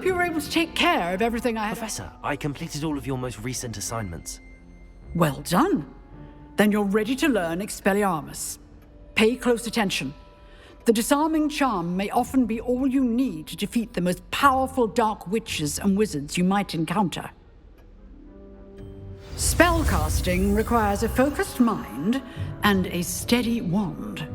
hope you were able to take care of everything I had. Professor, I completed all of your most recent assignments. Well done. Then you're ready to learn Expelliarmus. Pay close attention. The disarming charm may often be all you need to defeat the most powerful dark witches and wizards you might encounter. Spellcasting requires a focused mind and a steady wand.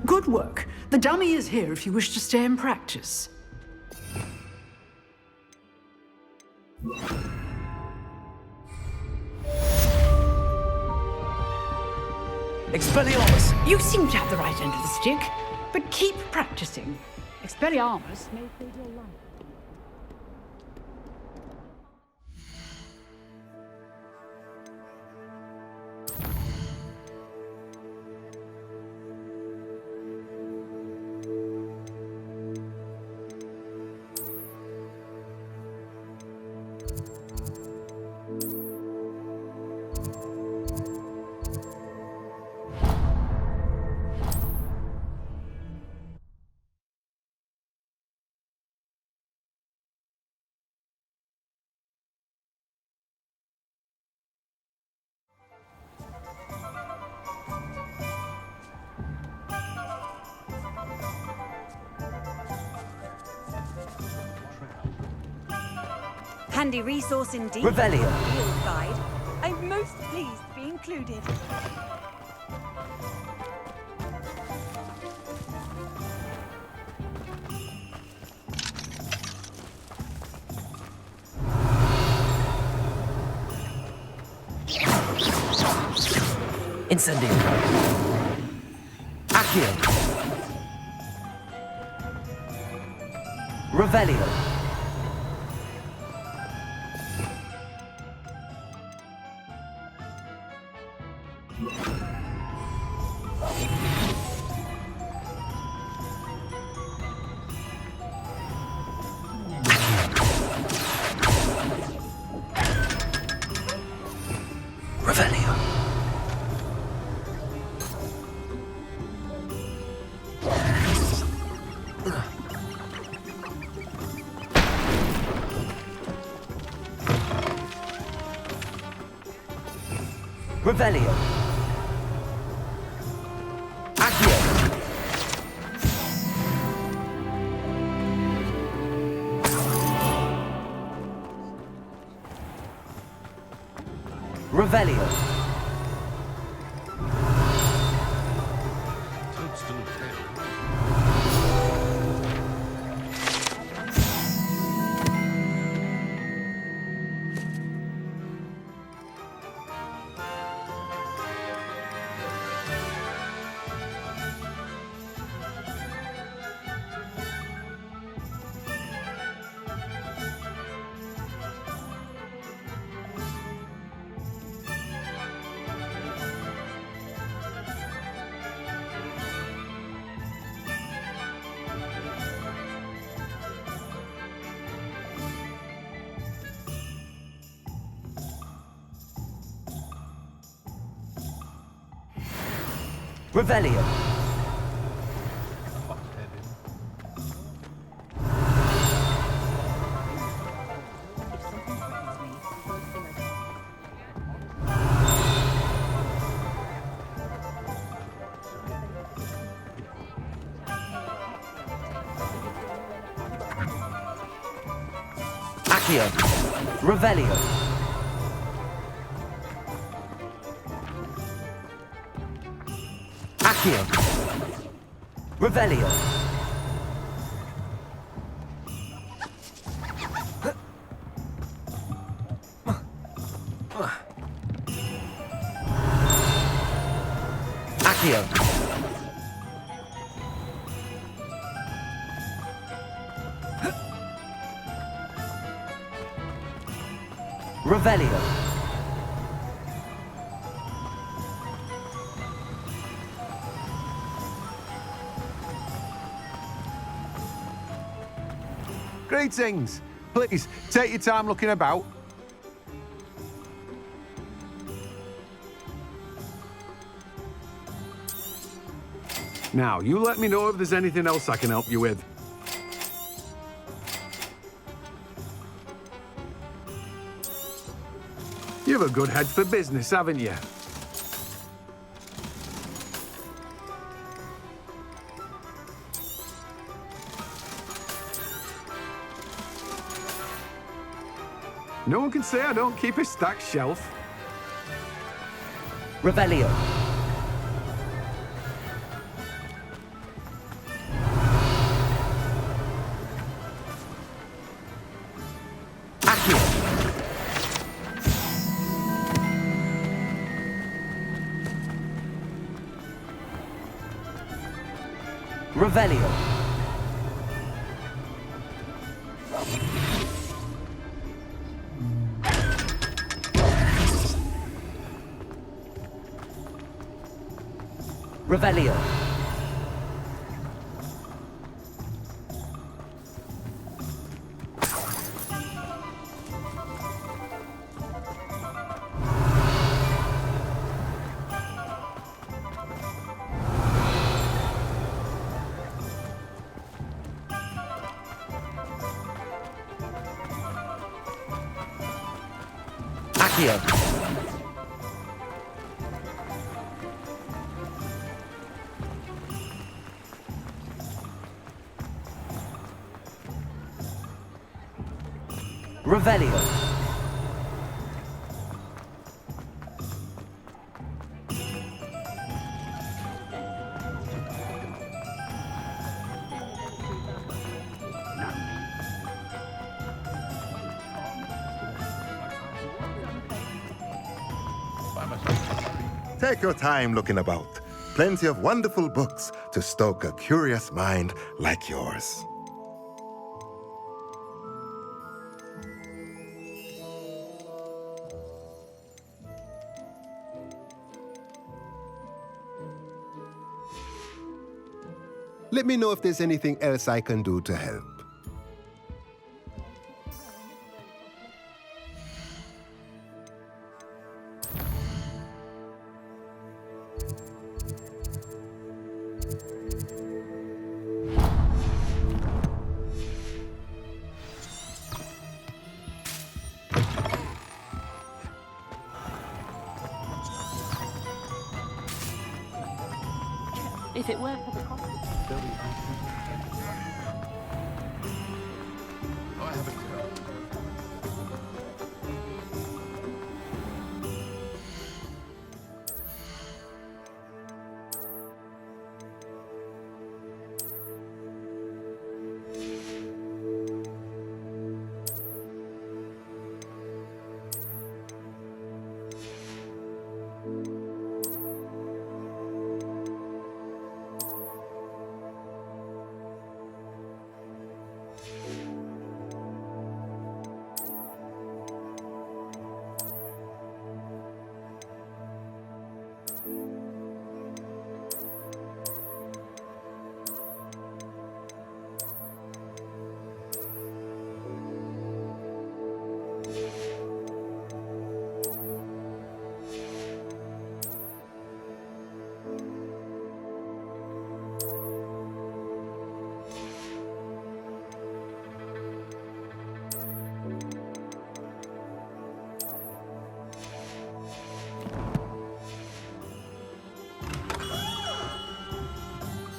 Good work. The dummy is here if you wish to stay and practice. Expelliarmus! You seem to have the right end of the stick, but keep practicing. Expelliarmus may save your life. Handy resource indeed. Revelio. Field guide. I'm most pleased to be included. Incendio. Accio. Revelio. Revelio. Revelio. Accio. Revelio. Revelio. Accio. Revelio. Accio. Revelio. Accio. Revelio. Greetings. Please, take your time looking about. Now, you let me know if there's anything else I can help you with. You have a good head for business, haven't you? No one can say I don't keep a stacked shelf. Revelio. Accio. Revelio. Revelio. Accio. Revelio. Take your time looking about. Plenty of wonderful books to stoke a curious mind like yours. Let me know if there's anything else I can do to help. If it weren't for the cost.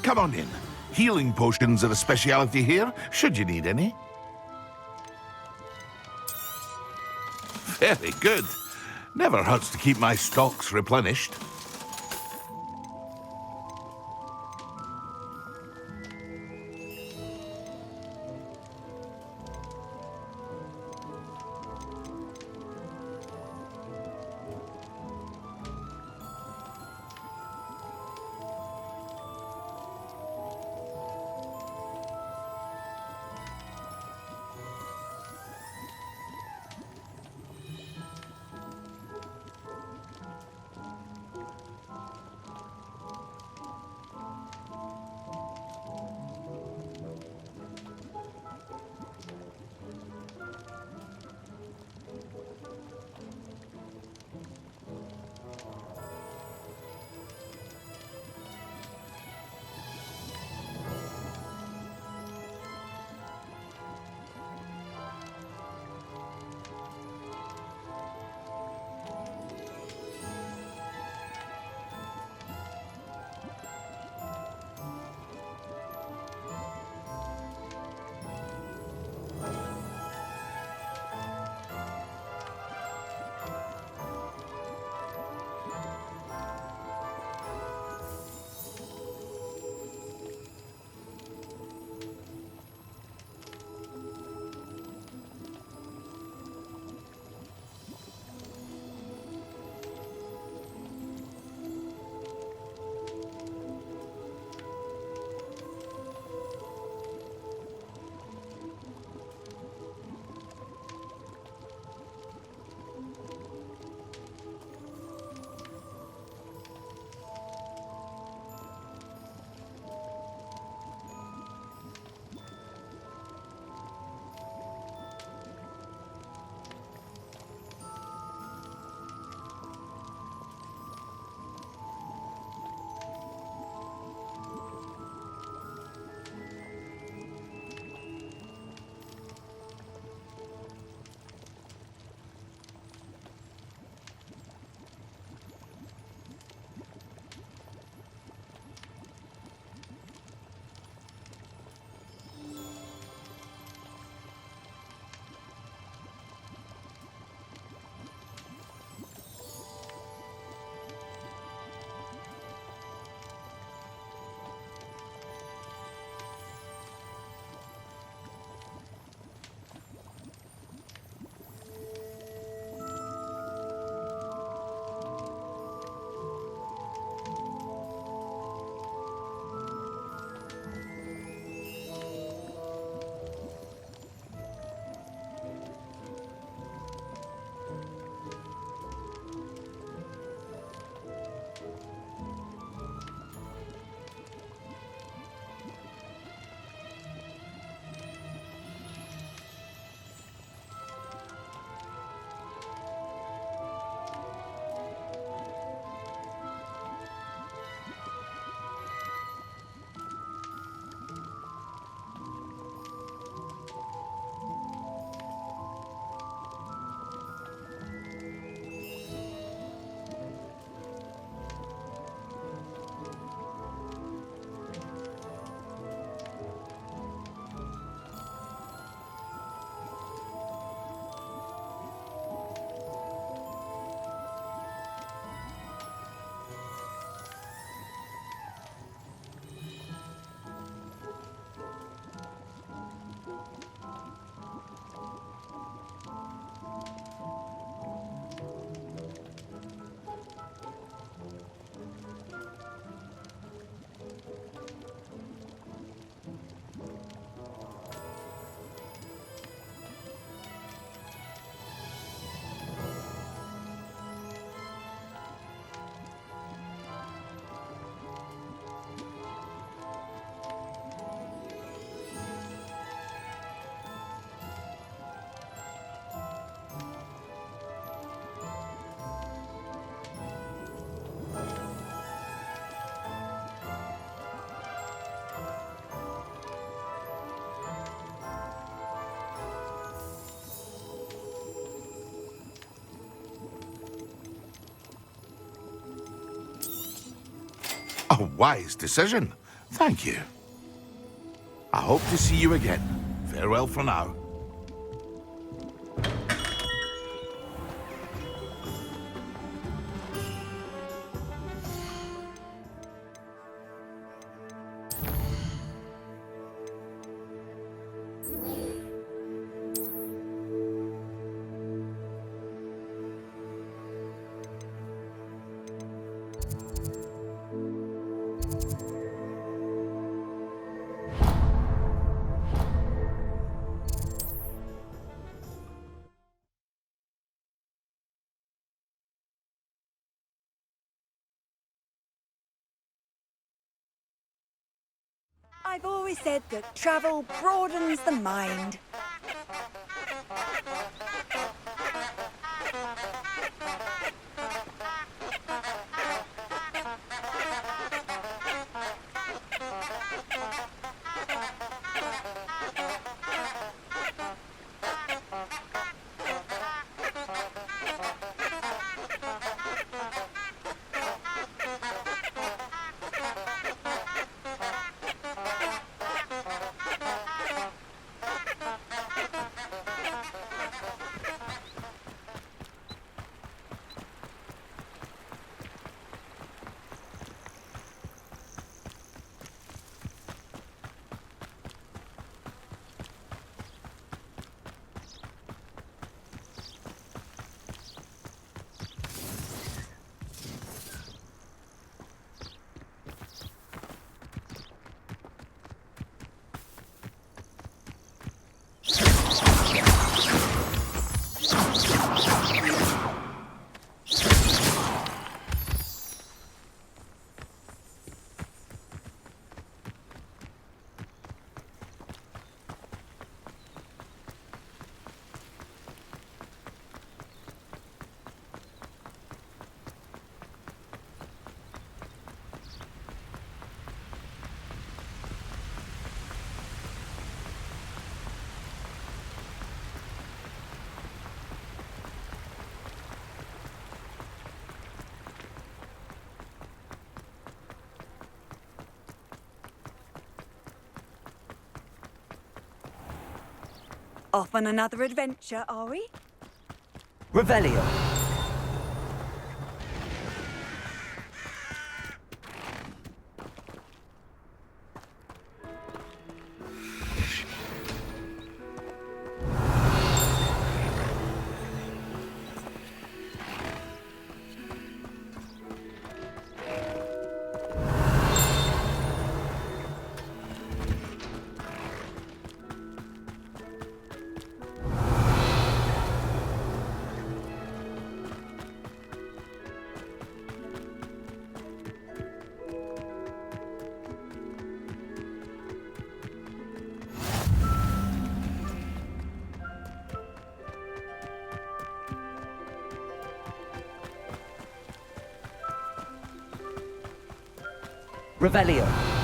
Come on in. Healing potions are a speciality here, should you need any. Very good. Never hurts to keep my stocks replenished. A wise decision. Thank you. I hope to see you again. Farewell for now. I've always said that travel broadens the mind. Off on another adventure, are we? Revelio. Revelio.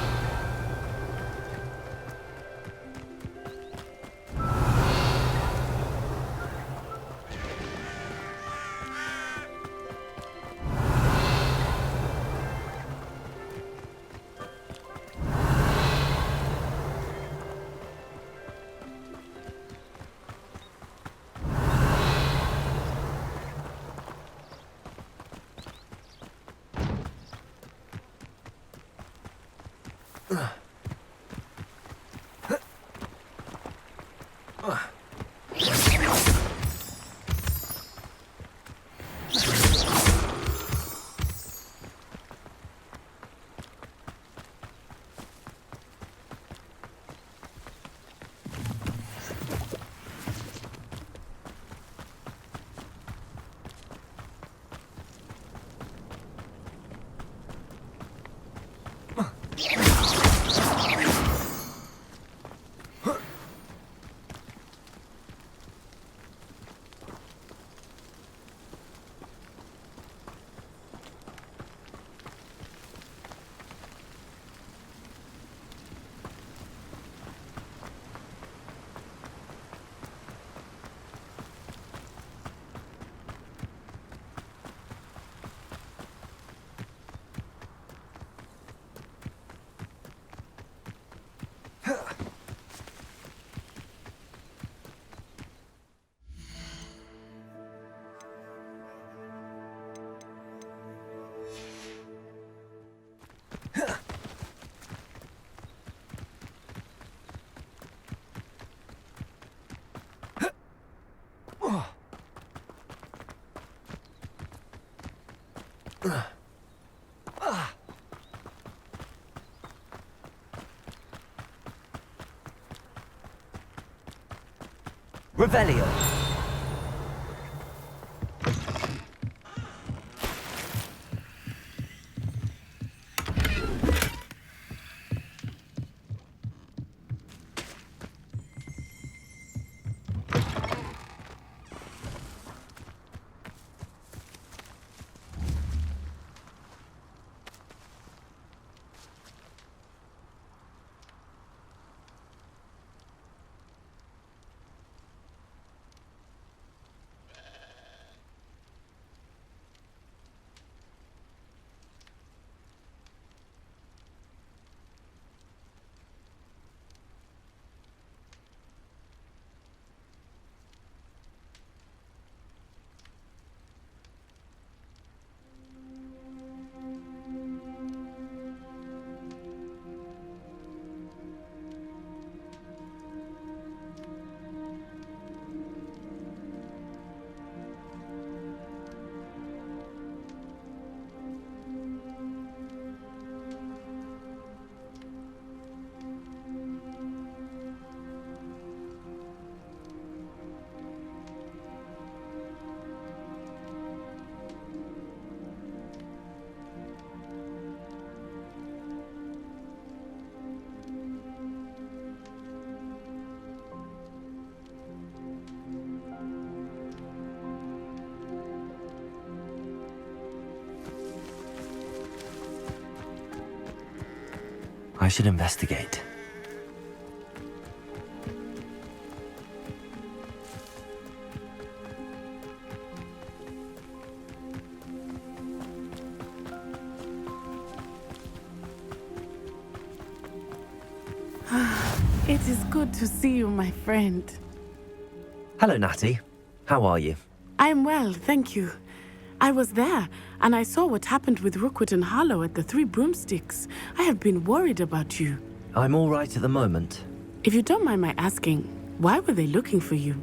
Revelio. I should investigate. It is good to see you, my friend. Hello, Natty. How are you? I'm well, thank you. I was there, and I saw what happened with Rookwood and Harlow at the Three Broomsticks. I have been worried about you. I'm all right at the moment. If you don't mind my asking, why were they looking for you?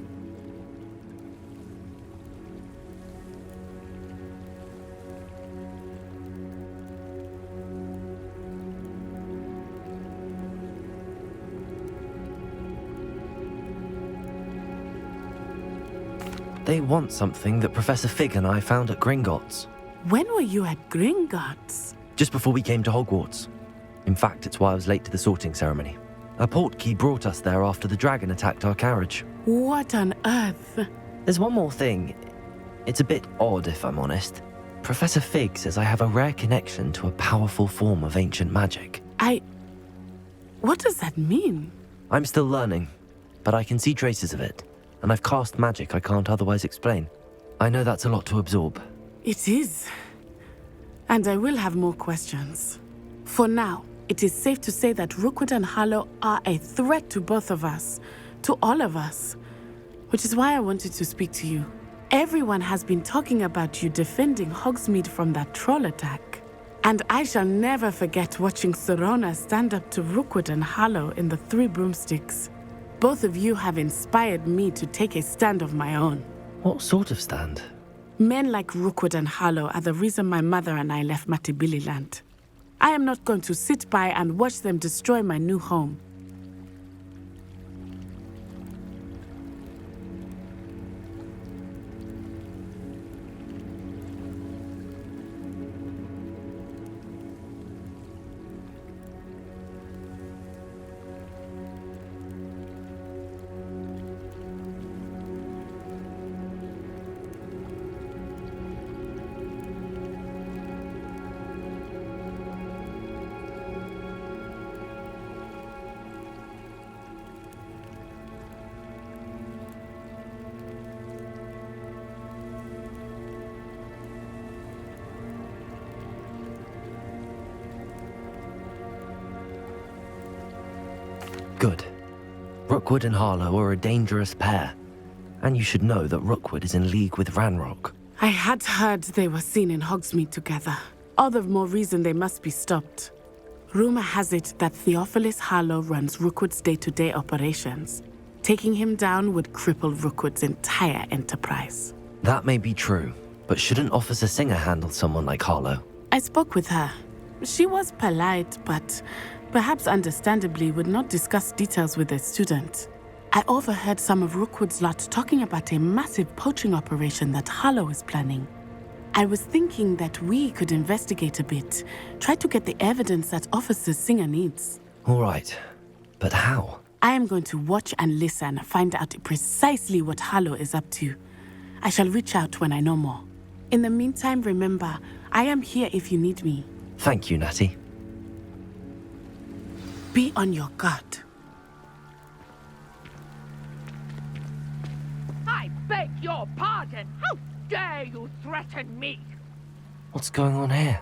They want something that Professor Fig and I found at Gringotts. When were you at Gringotts? Just before we came to Hogwarts. In fact, it's why I was late to the sorting ceremony. A portkey brought us there after the dragon attacked our carriage. What on earth? There's one more thing. It's a bit odd, if I'm honest. Professor Fig says I have a rare connection to a powerful form of ancient magic. What does that mean? I'm still learning, but I can see traces of it. And I've cast magic I can't otherwise explain. I know that's a lot to absorb. It is. And I will have more questions. For now, it is safe to say that Rookwood and Harlow are a threat to both of us. To all of us. Which is why I wanted to speak to you. Everyone has been talking about you defending Hogsmeade from that troll attack. And I shall never forget watching Serona stand up to Rookwood and Harlow in the Three Broomsticks. Both of you have inspired me to take a stand of my own. What sort of stand? Men like Rookwood and Harlow are the reason my mother and I left Matabeleland. I am not going to sit by and watch them destroy my new home. Good. Rookwood and Harlow are a dangerous pair. And you should know that Rookwood is in league with Ranrock. I had heard they were seen in Hogsmeade together. All the more reason they must be stopped. Rumor has it that Theophilus Harlow runs Rookwood's day-to-day operations. Taking him down would cripple Rookwood's entire enterprise. That may be true, But shouldn't Officer Singer handle someone like Harlow? I spoke with her. She was polite, but perhaps understandably would not discuss details with a student. I overheard some of Rookwood's lot talking about a massive poaching operation that Harlow is planning. I was thinking that we could investigate a bit, try to get the evidence that Officer Singer needs. All right, but how? I am going to watch and listen, find out precisely what Harlow is up to. I shall reach out when I know more. In the meantime, remember, I am here if you need me. Thank you, Natty. Be on your guard. I beg your pardon! How dare you threaten me? What's going on here?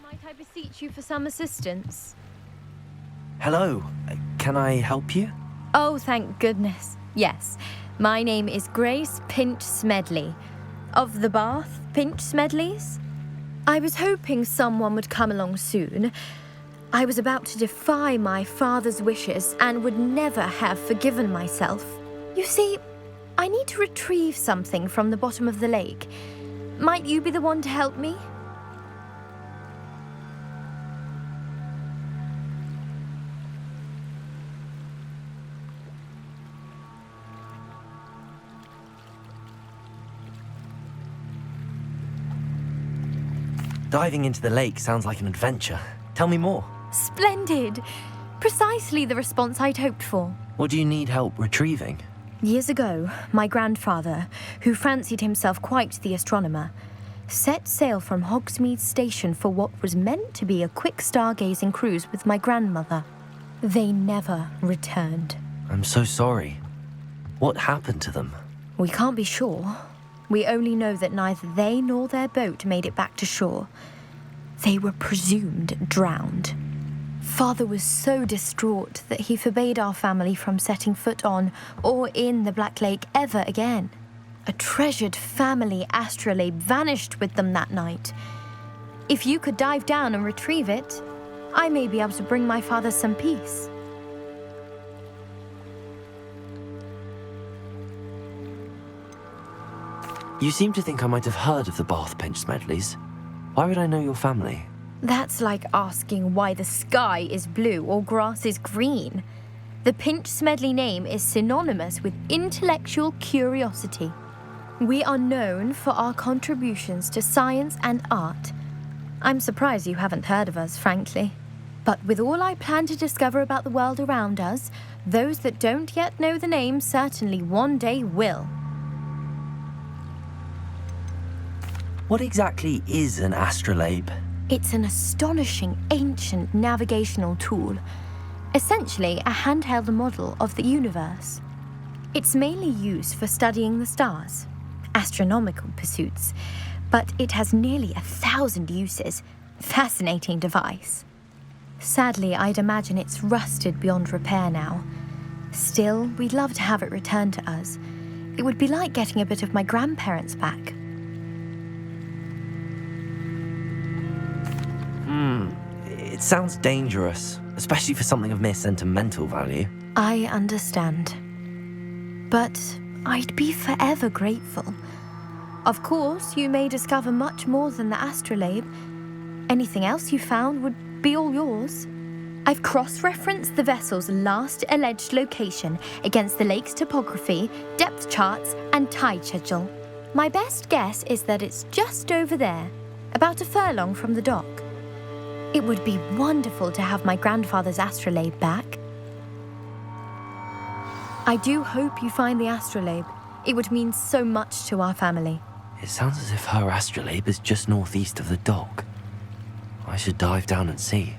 Might I beseech you for some assistance? Hello, can I help you? Oh, thank goodness. Yes. My name is Grace Pinch Smedley. Of the Bath Pinch Smedleys? I was hoping someone would come along soon. I was about to defy my father's wishes and would never have forgiven myself. You see, I need to retrieve something from the bottom of the lake. Might you be the one to help me? Diving into the lake sounds like an adventure. Tell me more. Splendid! Precisely the response I'd hoped for. What do you need help retrieving? Years ago, my grandfather, who fancied himself quite the astronomer, set sail from Hogsmeade station for what was meant to be a quick stargazing cruise with my grandmother. They never returned. I'm so sorry. What happened to them? We can't be sure. We only know that neither they nor their boat made it back to shore. They were presumed drowned. Father was so distraught that he forbade our family from setting foot on or in the Black Lake ever again. A treasured family astrolabe vanished with them that night. If you could dive down and retrieve it, I may be able to bring my father some peace. You seem to think I might have heard of the Bath Pinch Smedleys. Why would I know your family? That's like asking why the sky is blue or grass is green. The Pinch Smedley name is synonymous with intellectual curiosity. We are known for our contributions to science and art. I'm surprised you haven't heard of us, frankly. But with all I plan to discover about the world around us, those that don't yet know the name certainly one day will. What exactly is an astrolabe? It's an astonishing ancient navigational tool. Essentially, a handheld model of the universe. It's mainly used for studying the stars, astronomical pursuits, but it has nearly 1,000 uses. Fascinating device. Sadly, I'd imagine it's rusted beyond repair now. Still, we'd love to have it returned to us. It would be like getting a bit of my grandparents back. It sounds dangerous, especially for something of mere sentimental value. I understand. But I'd be forever grateful. Of course, you may discover much more than the astrolabe. Anything else you found would be all yours. I've cross-referenced the vessel's last alleged location against the lake's topography, depth charts, and tide schedule. My best guess is that it's just over there, about a furlong from the dock. It would be wonderful to have my grandfather's astrolabe back. I do hope you find the astrolabe. It would mean so much to our family. It sounds as if her astrolabe is just northeast of the dock. I should dive down and see.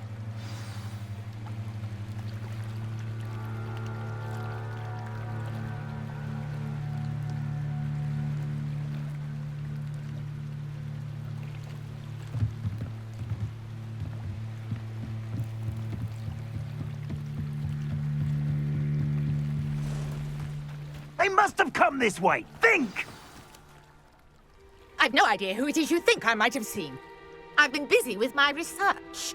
They must have come this way. Think! I've no idea who it is you think I might have seen. I've been busy with my research.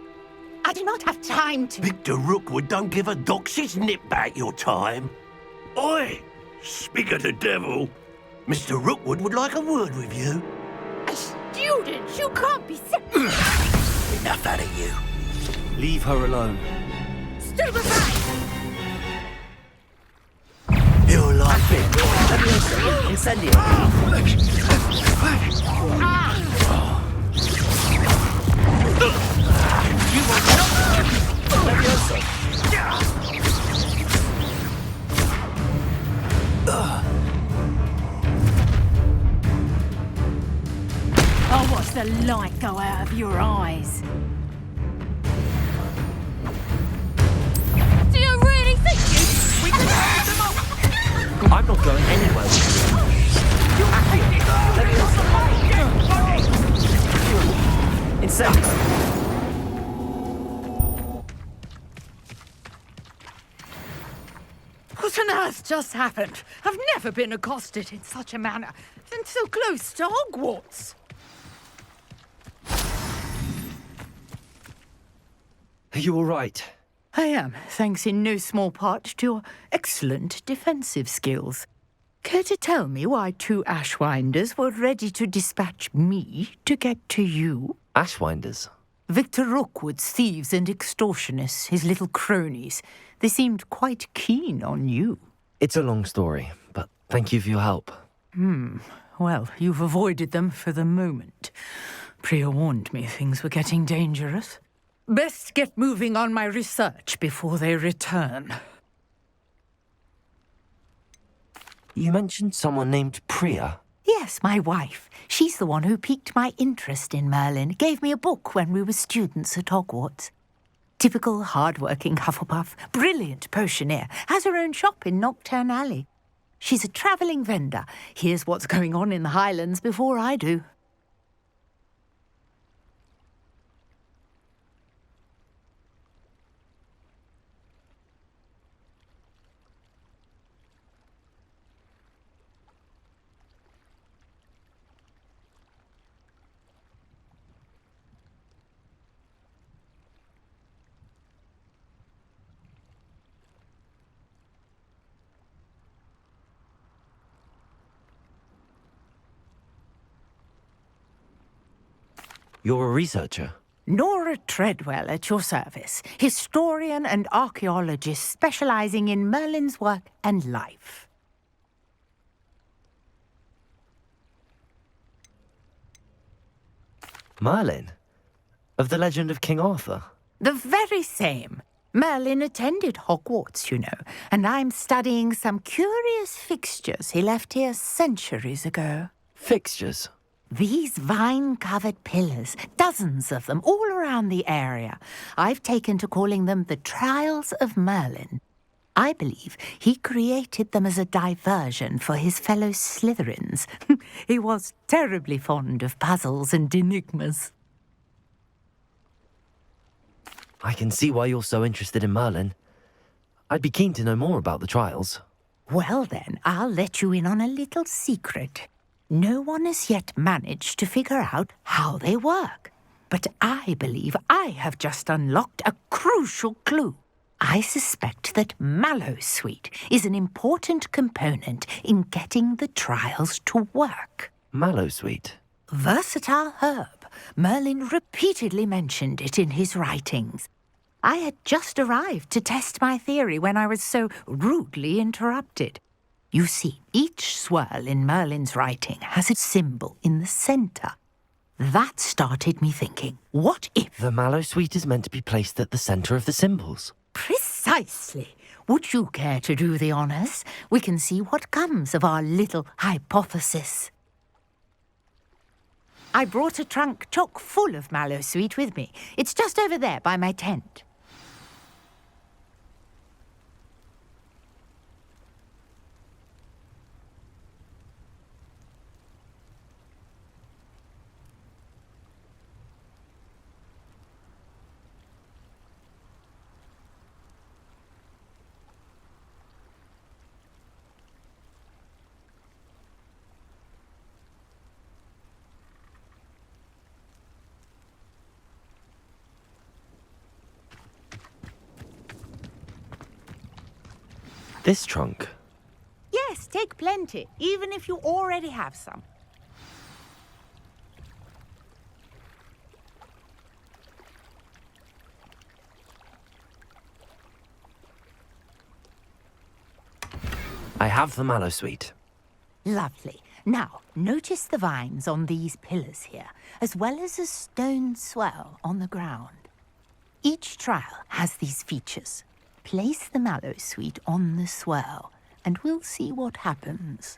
I do not have time to... Victor Rookwood don't give a doxy's nip back your time. Oi! Speak of the devil. Mr. Rookwood would like a word with you. A student? You can't be so... Enough out of you. Leave her alone. Stand aside! You're like it. Incendio. You will not... Levioso. I'll watch the light go out of your eyes. Do you really think we can hold them up? I'm not going anywhere with you. Levioso. Incendio. What on earth just happened? I've never been accosted in such a manner, and so close to Hogwarts. Are you all right? I am, thanks in no small part to your excellent defensive skills. Care to tell me why 2 Ashwinders were ready to dispatch me to get to you? Ashwinders? Victor Rookwood's thieves and extortionists, his little cronies. They seemed quite keen on you. It's a long story, but thank you for your help. Well, you've avoided them for the moment. Priya warned me things were getting dangerous. Best get moving on my research before they return. You mentioned someone named Priya. Yes, my wife. She's the one who piqued my interest in Merlin. Gave me a book when we were students at Hogwarts. Typical hard-working Hufflepuff, brilliant potioneer, has her own shop in Knockturn Alley. She's a travelling vendor. Hears what's going on in the Highlands before I do. You're a researcher? Nora Treadwell at your service, historian and archaeologist specialising in Merlin's work and life. Merlin? Of the legend of King Arthur? The very same. Merlin attended Hogwarts, you know, and I'm studying some curious fixtures he left here centuries ago. Fixtures? These vine-covered pillars, dozens of them, all around the area. I've taken to calling them the Trials of Merlin. I believe he created them as a diversion for his fellow Slytherins. He was terribly fond of puzzles and enigmas. I can see why you're so interested in Merlin. I'd be keen to know more about the trials. Well then, I'll let you in on a little secret. No one has yet managed to figure out how they work. But I believe I have just unlocked a crucial clue. I suspect that Mallowsweet is an important component in getting the trials to work. Mallowsweet? Versatile herb. Merlin repeatedly mentioned it in his writings. I had just arrived to test my theory when I was so rudely interrupted. You see, each swirl in Merlin's writing has a symbol in the centre. That started me thinking, what if... The Mallowsweet is meant to be placed at the centre of the symbols. Precisely. Would you care to do the honours? We can see what comes of our little hypothesis. I brought a trunk chock full of Mallowsweet with me. It's just over there by my tent. This trunk? Yes, take plenty, even if you already have some. I have the mallow sweet. Lovely. Now, notice the vines on these pillars here, as well as a stone swell on the ground. Each trial has these features. Place the mallow sweet on the swell, and we'll see what happens.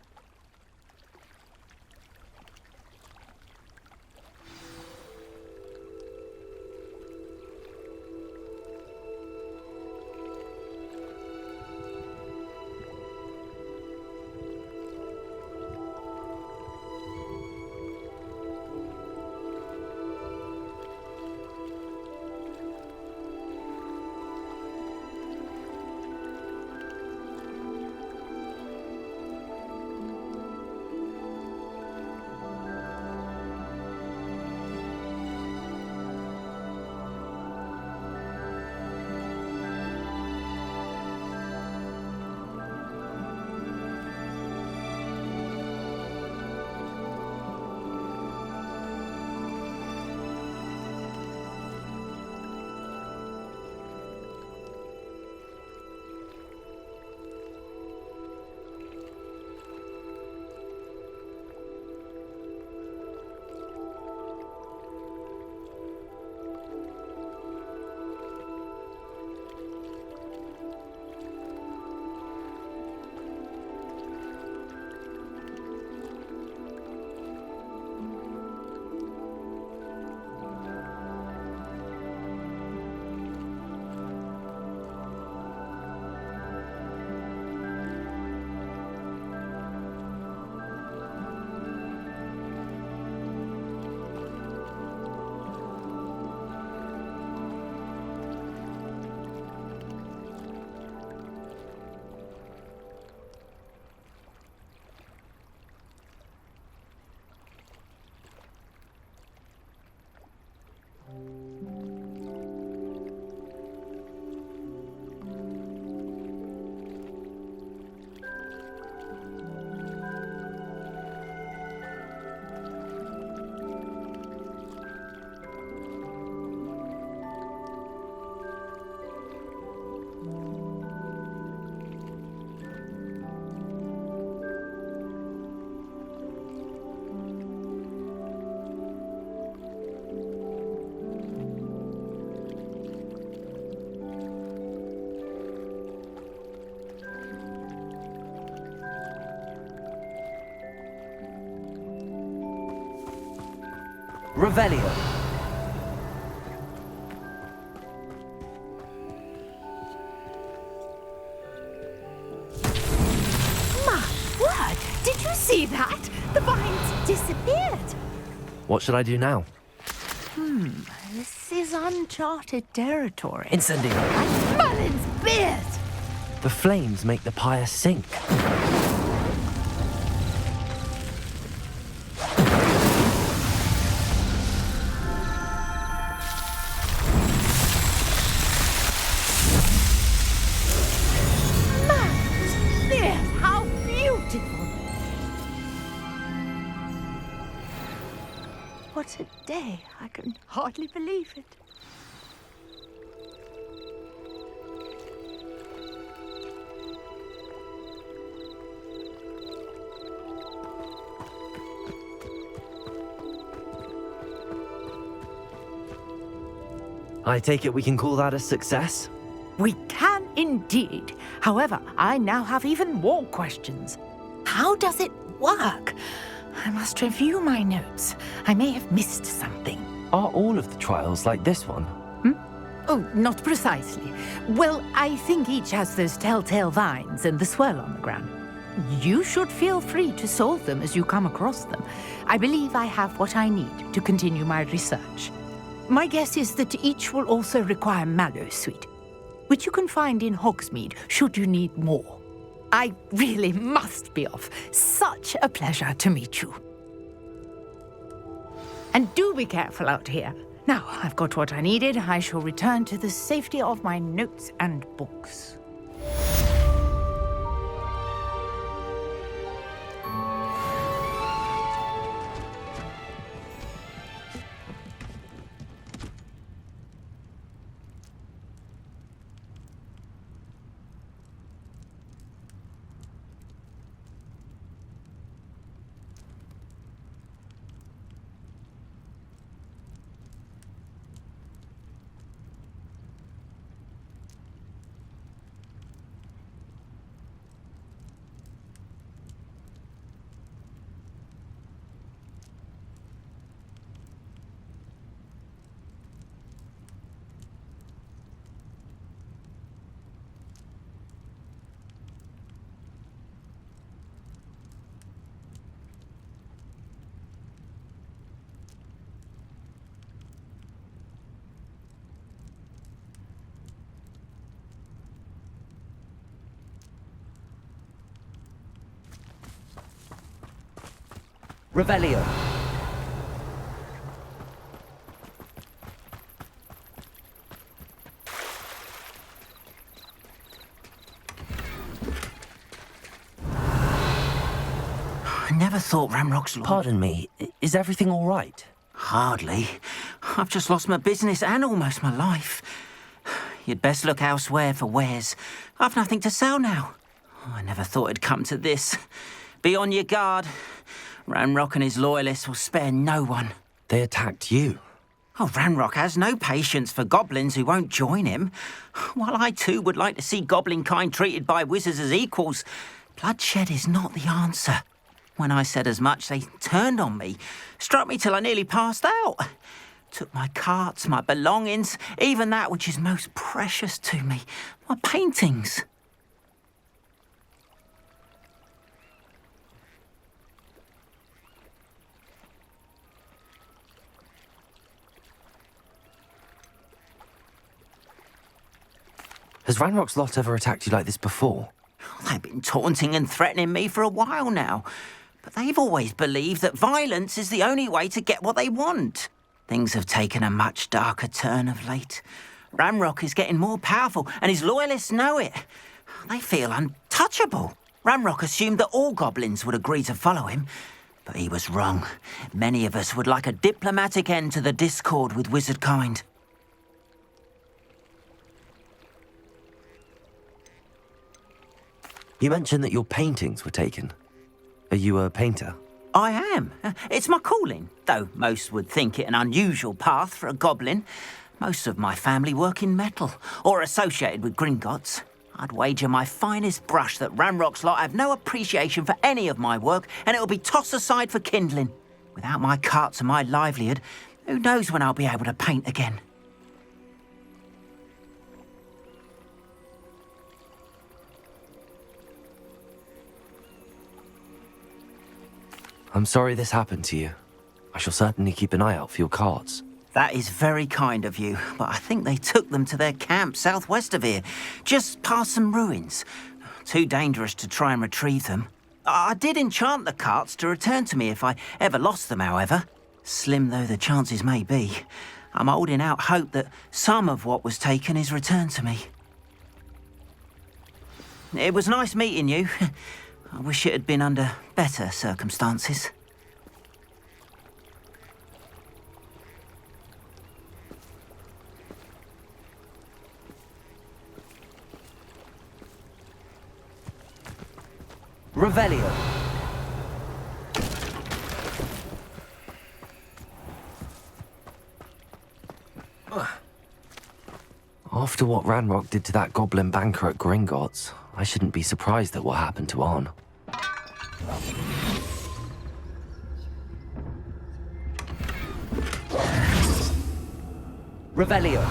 Revelio. My word! Did you see that? The vines disappeared. What should I do now? This is uncharted territory. Incendio. Like Merlin's beard! The flames make the pyre sink. What a day. I can hardly believe it. I take it we can call that a success? We can indeed. However, I now have even more questions. How does it work? I must review my notes. I may have missed something. Are all of the trials like this one? Oh, not precisely. Well, I think each has those telltale vines and the swirl on the ground. You should feel free to solve them as you come across them. I believe I have what I need to continue my research. My guess is that each will also require mallow sweet, which you can find in Hogsmeade should you need more. I really must be off. Such a pleasure to meet you. And do be careful out here. Now, I've got what I needed. I shall return to the safety of my notes and books. Revelio. I never thought Ramrock's... Pardon me, is everything all right? Hardly. I've just lost my business and almost my life. You'd best look elsewhere for wares. I've nothing to sell now. I never thought it'd come to this. Be on your guard. Ramrock and his loyalists will spare no one. They attacked you? Oh, Ramrock has no patience for goblins who won't join him. While I too would like to see goblin kind treated by wizards as equals, bloodshed is not the answer. When I said as much, they turned on me, struck me till I nearly passed out. Took my carts, my belongings, even that which is most precious to me, my paintings. Has Ranrock's lot ever attacked you like this before? They've been taunting and threatening me for a while now, but they've always believed that violence is the only way to get what they want. Things have taken a much darker turn of late. Ramrock is getting more powerful, and his loyalists know it. They feel untouchable. Ramrock assumed that all goblins would agree to follow him, but he was wrong. Many of us would like a diplomatic end to the discord with wizard kind. You mentioned that your paintings were taken. Are you a painter? I am. It's my calling, though most would think it an unusual path for a goblin. Most of my family work in metal, or associated with Gringotts. I'd wager my finest brush that Ramrock's lot have no appreciation for any of my work, and it'll be tossed aside for kindling. Without my carts and my livelihood, who knows when I'll be able to paint again. I'm sorry this happened to you. I shall certainly keep an eye out for your carts. That is very kind of you, but I think they took them to their camp southwest of here, just past some ruins. Too dangerous to try and retrieve them. I did enchant the carts to return to me if I ever lost them, however. Slim though the chances may be, I'm holding out hope that some of what was taken is returned to me. It was nice meeting you. I wish it had been under better circumstances. Revelio. After what Ranrock did to that goblin banker at Gringotts, I shouldn't be surprised at what happened to Arn. Revelio.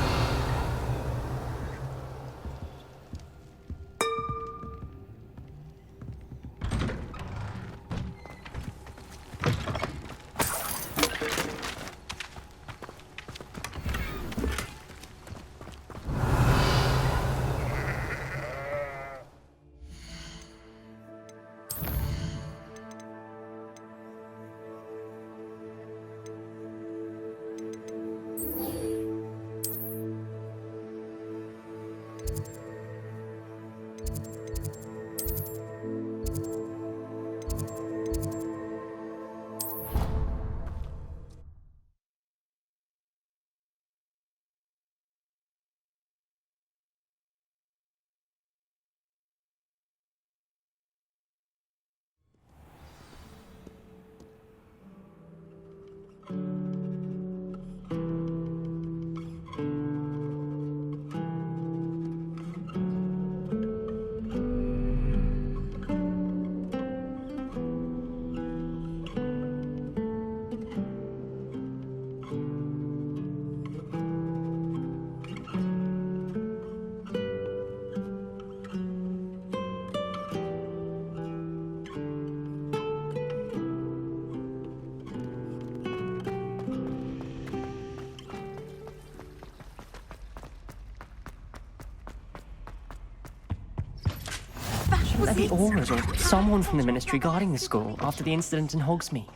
Shouldn't there be aurors or someone from the Ministry guarding the school after the incident in Hogsmeade?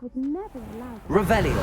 would never allow... Revelio.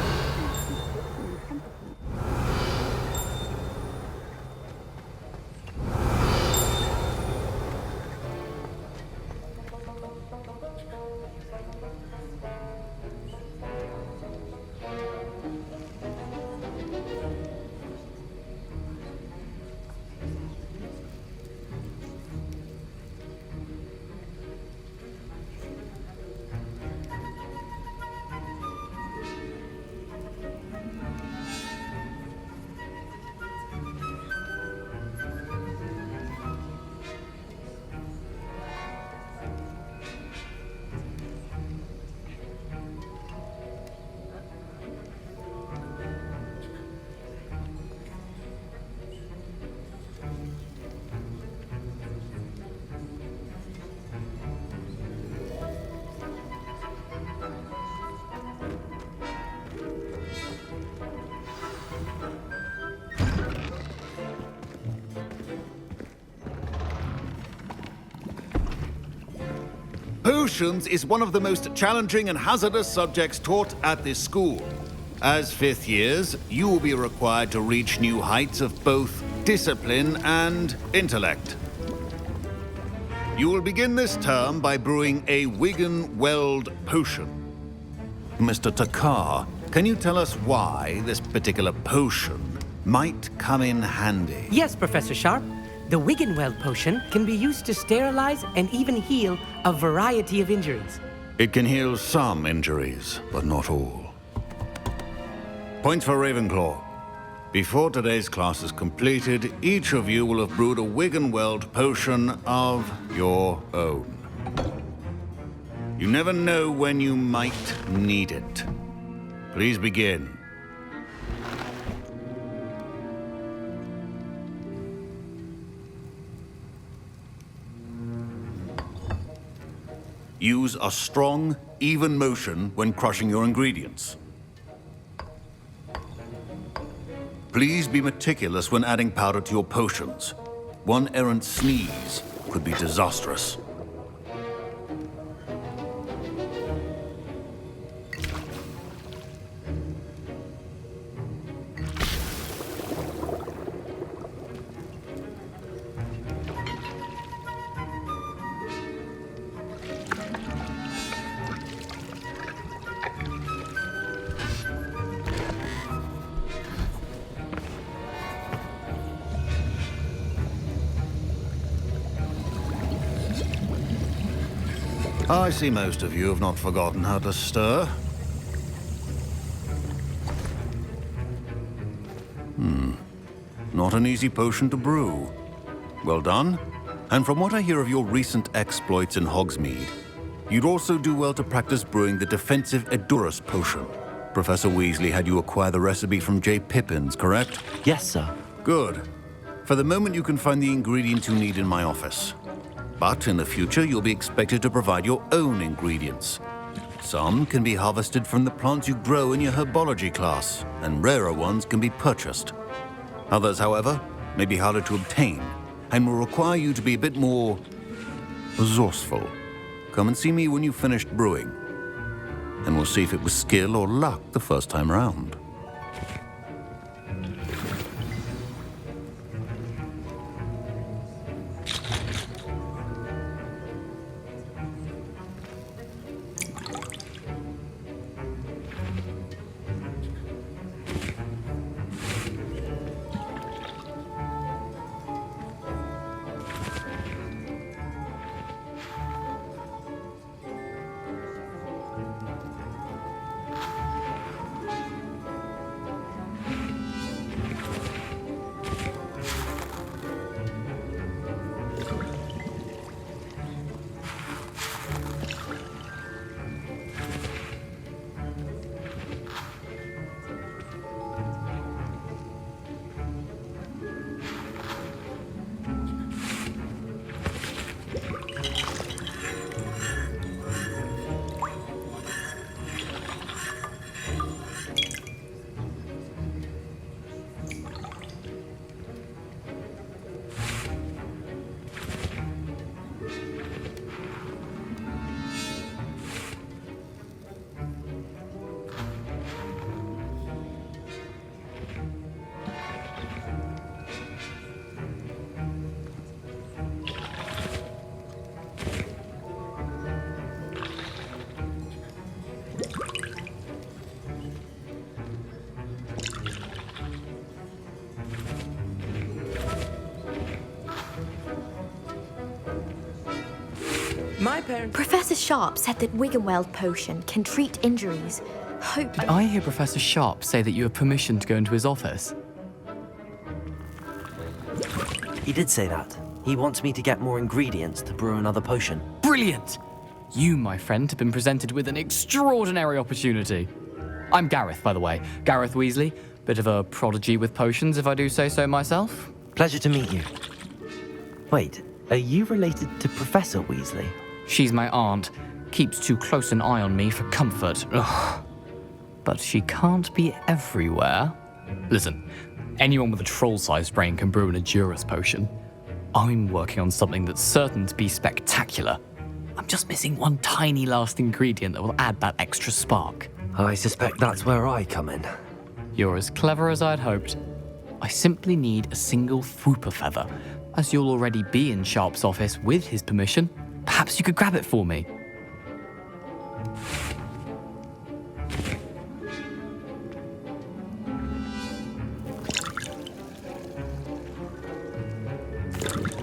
Potions is one of the most challenging and hazardous subjects taught at this school. As fifth years, you will be required to reach new heights of both discipline and intellect. You will begin this term by brewing a Wiggenweld potion. Mr. Takar, can you tell us why this particular potion might come in handy? Yes, Professor Sharp. The Wiggenweld potion can be used to sterilize and even heal a variety of injuries. It can heal some injuries, but not all. Points for Ravenclaw. Before today's class is completed, each of you will have brewed a Wiggenweld potion of your own. You never know when you might need it. Please begin. Use a strong, even motion when crushing your ingredients. Please be meticulous when adding powder to your potions. One errant sneeze could be disastrous. I see most of you have not forgotten how to stir. Not an easy potion to brew. Well done. And from what I hear of your recent exploits in Hogsmeade, you'd also do well to practice brewing the defensive Edurus potion. Professor Weasley had you acquire the recipe from J. Pippins, correct? Yes, sir. Good. For the moment, you can find the ingredients you need in my office. But in the future, you'll be expected to provide your own ingredients. Some can be harvested from the plants you grow in your herbology class, and rarer ones can be purchased. Others, however, may be harder to obtain, and will require you to be a bit more resourceful. Come and see me when you've finished brewing, and we'll see if it was skill or luck the first time round. My parents... Professor Sharp said that Wiggenweld potion can treat injuries. Hope... Did I hear Professor Sharp say that you have permission to go into his office? He did say that. He wants me to get more ingredients to brew another potion. Brilliant! You, my friend, have been presented with an extraordinary opportunity. I'm Gareth, by the way. Gareth Weasley. Bit of a prodigy with potions, if I do say so myself. Pleasure to meet you. Wait, are you related to Professor Weasley? She's my aunt. Keeps too close an eye on me for comfort. Ugh. But she can't be everywhere. Listen, anyone with a troll-sized brain can brew an Adurus potion. I'm working on something that's certain to be spectacular. I'm just missing one tiny last ingredient that will add that extra spark. I suspect that's where I come in. You're as clever as I'd hoped. I simply need a single Fwooper feather. As you'll already be in Sharp's office with his permission, perhaps you could grab it for me.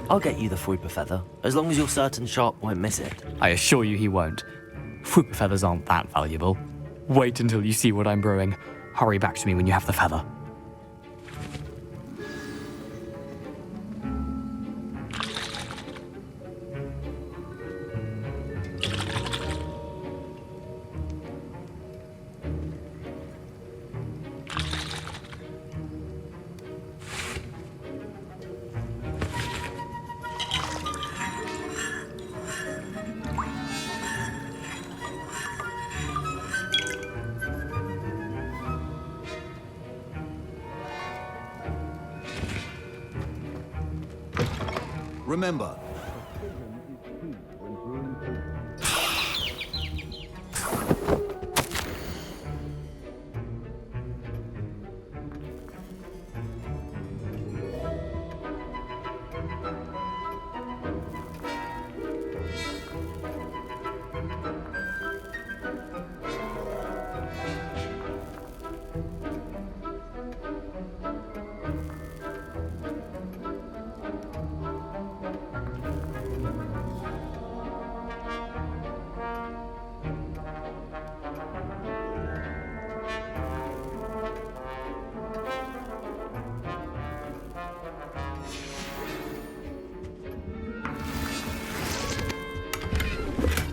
I'll get you the Fwooper feather, as long as you're certain Sharp won't miss it. I assure you he won't. Fwooper feathers aren't that valuable. Wait until you see what I'm brewing. Hurry back to me when you have the feather. Remember,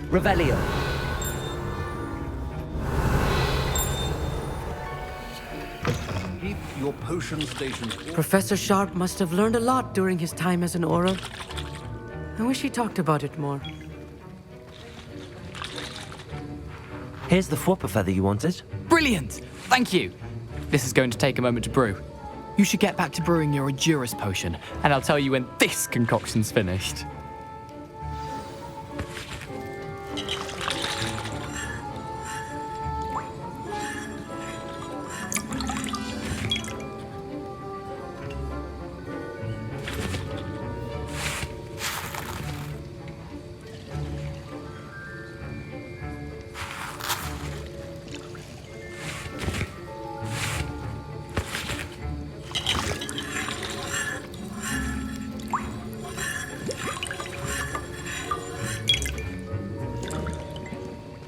Revelio. keep your potion stations. Professor Sharp must have learned a lot during his time as an Auror. I wish he talked about it more. Here's the Fwooper feather you wanted. Brilliant! Thank you! This is going to take a moment to brew. You should get back to brewing your Adurus potion, and I'll tell you when this concoction's finished.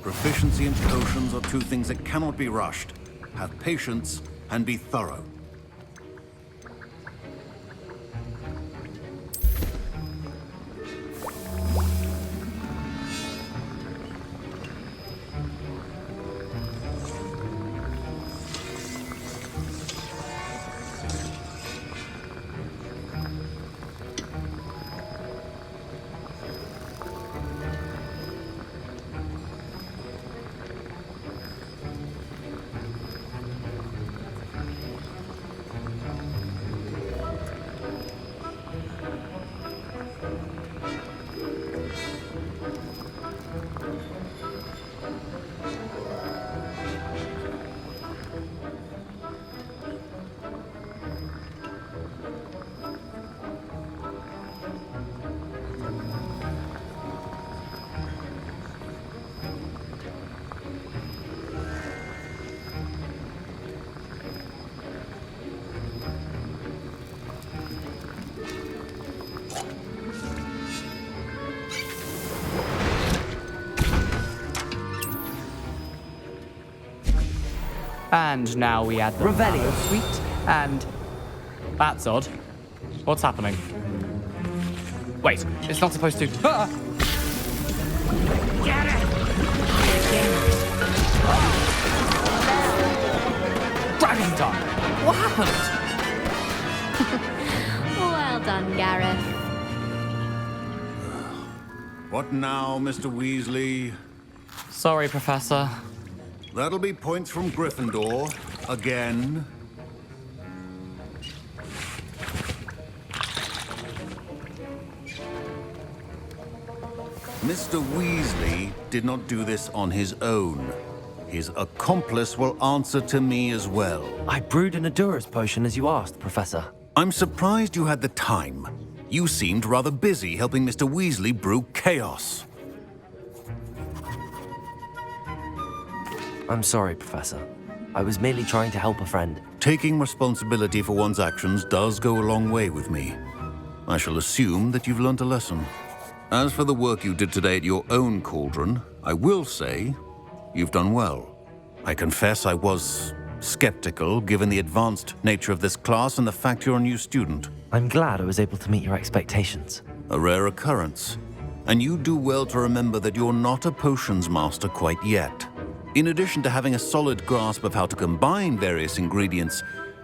Proficiency and potions are two things that cannot be rushed. Have patience and be thorough. And now we add the Revelio suite, and... That's odd. What's happening? Wait, it's not supposed to... Ah! Get it! Dragon time! What happened? Well done, Gareth. What now, Mr. Weasley? Sorry, Professor. That'll be points from Gryffindor. Again. Mr. Weasley did not do this on his own. His accomplice will answer to me as well. I brewed an Adura's potion as you asked, Professor. I'm surprised you had the time. You seemed rather busy helping Mr. Weasley brew chaos. I'm sorry, Professor. I was merely trying to help a friend. Taking responsibility for one's actions does go a long way with me. I shall assume that you've learnt a lesson. As for the work you did today at your own cauldron, I will say you've done well. I confess I was skeptical, given the advanced nature of this class and the fact you're a new student. I'm glad I was able to meet your expectations. A rare occurrence. And you do well to remember that you're not a potions master quite yet. In addition to having a solid grasp of how to combine various ingredients,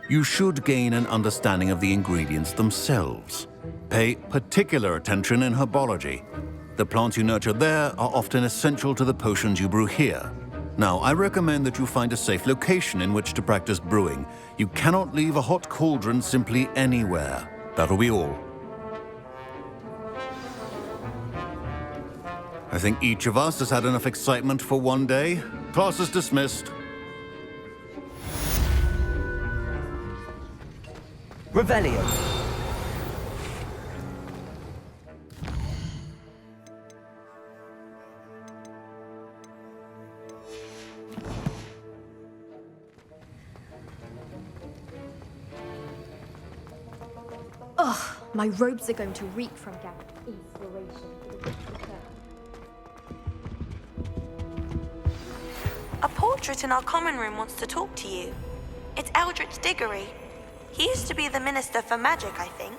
you should gain an understanding of the ingredients themselves. Pay particular attention in herbology. The plants you nurture there are often essential to the potions you brew here. Now, I recommend that you find a safe location in which to practice brewing. You cannot leave a hot cauldron simply anywhere. That'll be all. I think each of us has had enough excitement for one day. Class is dismissed. Revelio. Ugh, my robes are going to reek from Gareth's inspiration for the return. A portrait in our common room wants to talk to you. It's Eldritch Diggory. He used to be the Minister for Magic, I think.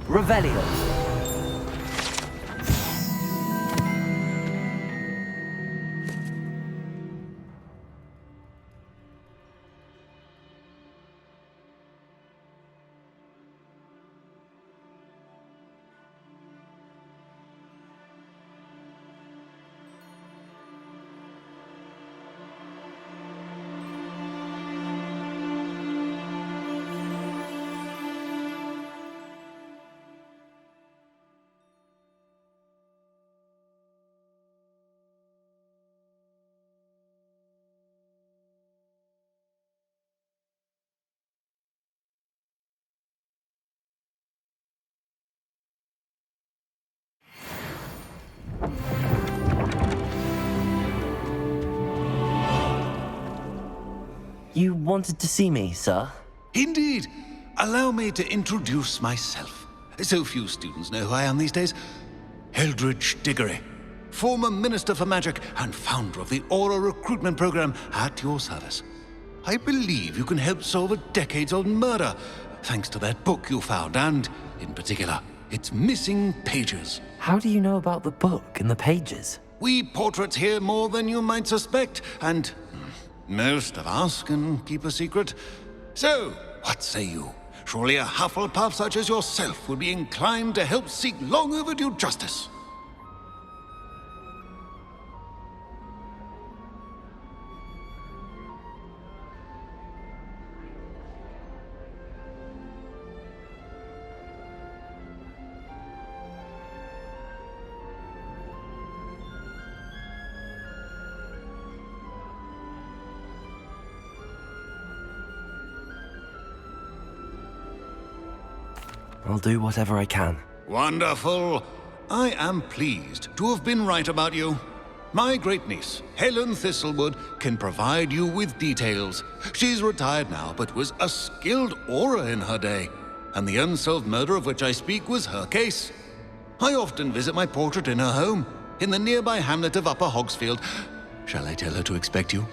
Revelio. You wanted to see me, sir? Indeed. Allow me to introduce myself. So few students know who I am these days. Eldritch Diggory, former Minister for Magic and founder of the Aura Recruitment Program at your service. I believe you can help solve a decades-old murder, thanks to that book you found, and, in particular, its missing pages. How do you know about the book and the pages? We portraits hear more than you might suspect, and most of us can keep a secret. So, what say you? Surely a Hufflepuff such as yourself would be inclined to help seek long overdue justice. I'll do whatever I can. Wonderful. I am pleased to have been right about you. My great-niece, Helen Thistlewood, can provide you with details. She's retired now, but was a skilled aura in her day, and the unsolved murder of which I speak was her case. I often visit my portrait in her home, in the nearby hamlet of Upper Hogsfield. Shall I tell her to expect you?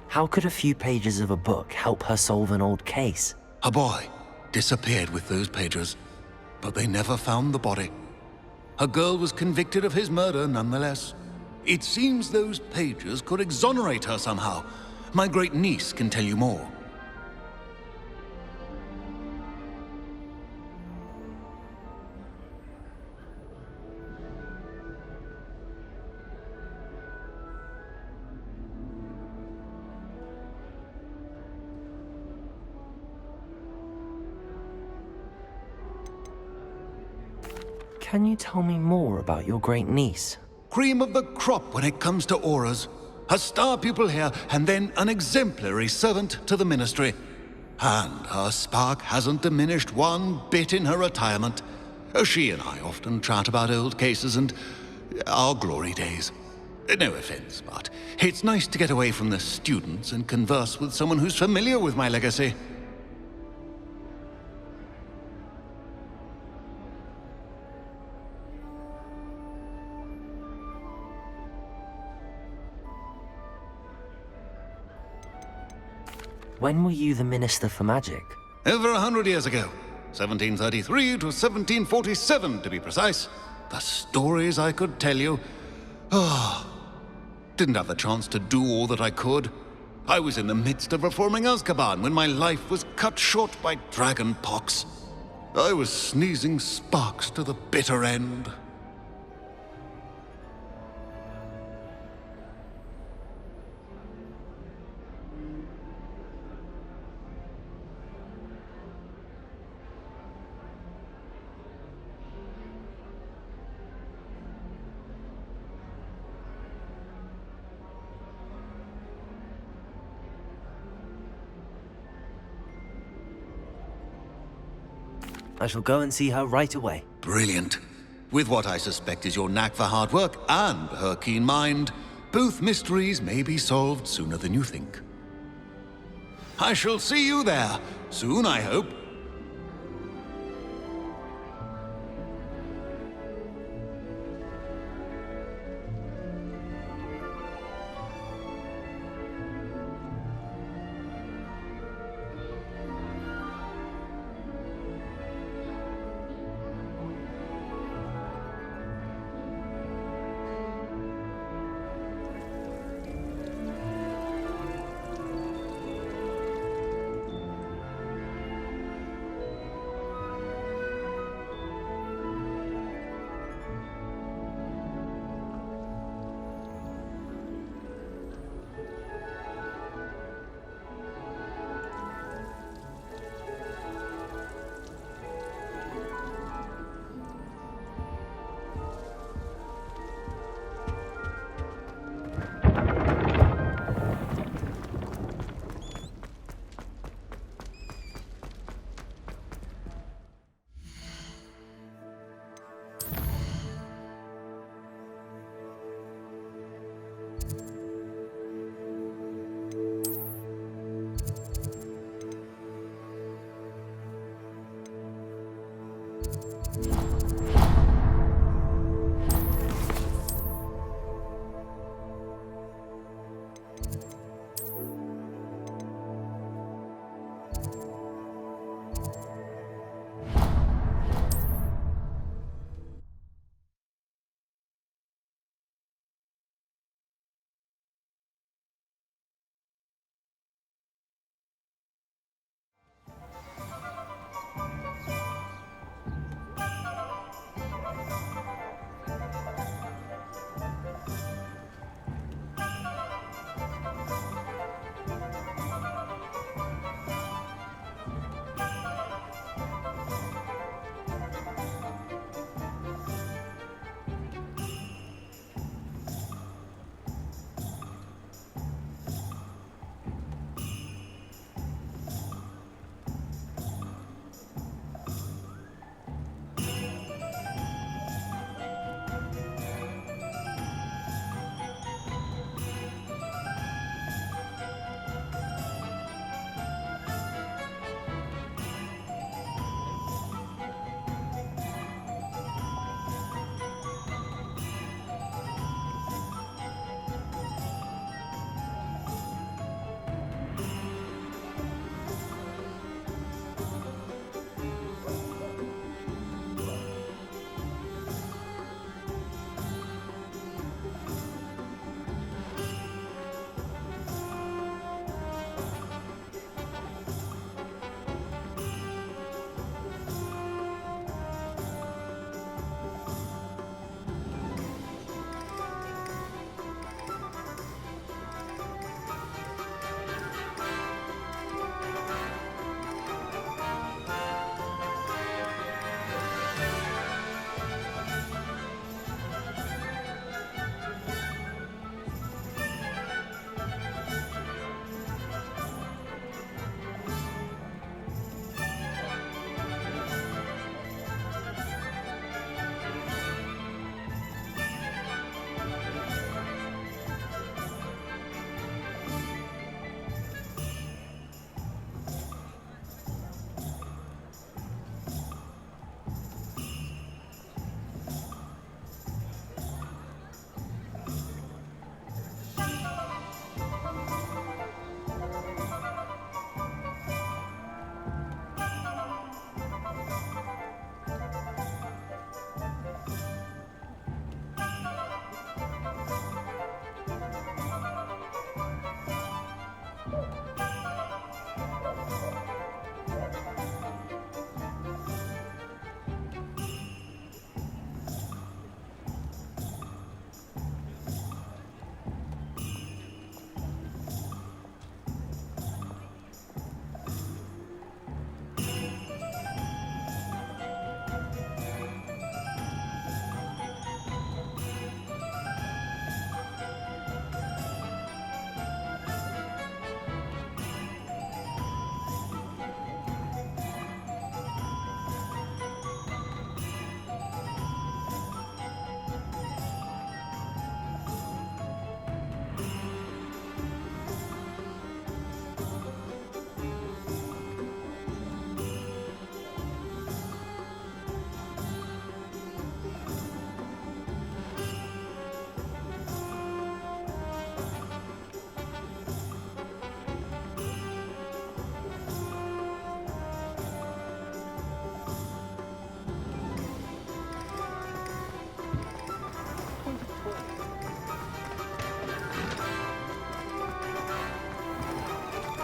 How could a few pages of a book help her solve an old case? A boy disappeared with those pages, but they never found the body. A girl was convicted of his murder nonetheless. It seems those pages could exonerate her somehow. My great-niece can tell you more. Can you tell me more about your great-niece? Cream of the crop when it comes to auras. A star pupil here, and then an exemplary servant to the ministry. And her spark hasn't diminished one bit in her retirement. She and I often chat about old cases and our glory days. No offense, but it's nice to get away from the students and converse with someone who's familiar with my legacy. When were you the Minister for Magic? Over 100 years ago. 1733 to 1747, to be precise. The stories I could tell you. Didn't have the chance to do all that I could. I was in the midst of reforming Azkaban when my life was cut short by dragon pox. I was sneezing sparks to the bitter end. I shall go and see her right away. Brilliant. With what I suspect is your knack for hard work and her keen mind, both mysteries may be solved sooner than you think. I shall see you there, soon I hope.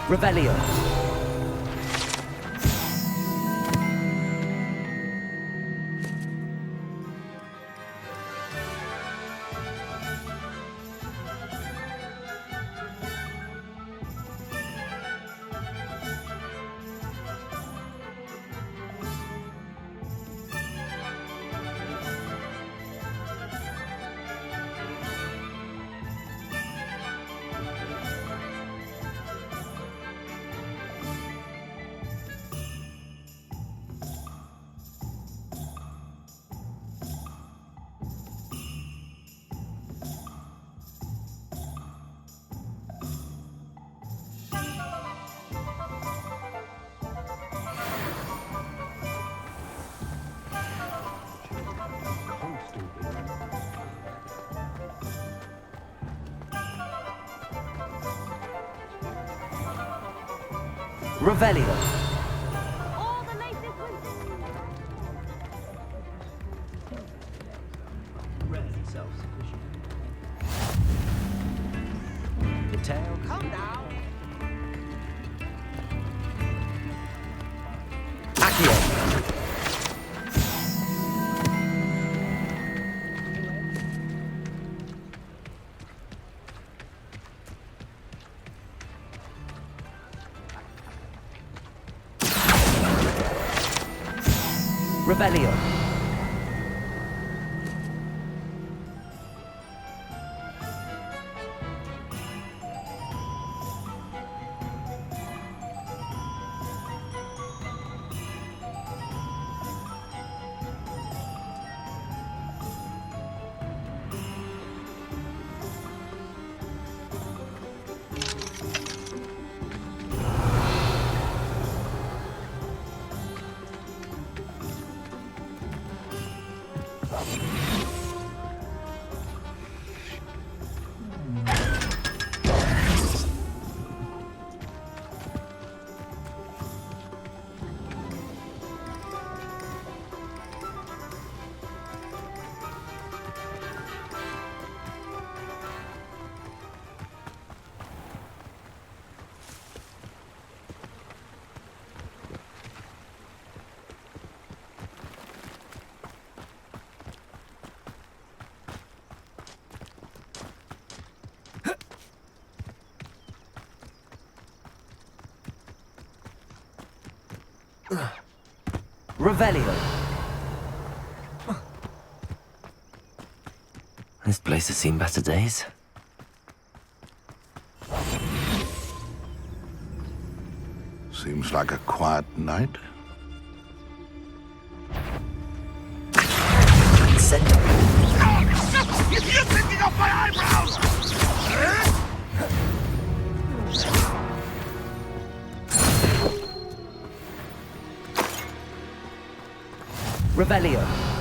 Revelio. Revelio. The tail, come now. Accio. Revelio. Revelio. This place has seen better days. Seems like a quiet night. You're thinking of my eyebrows! Revelio.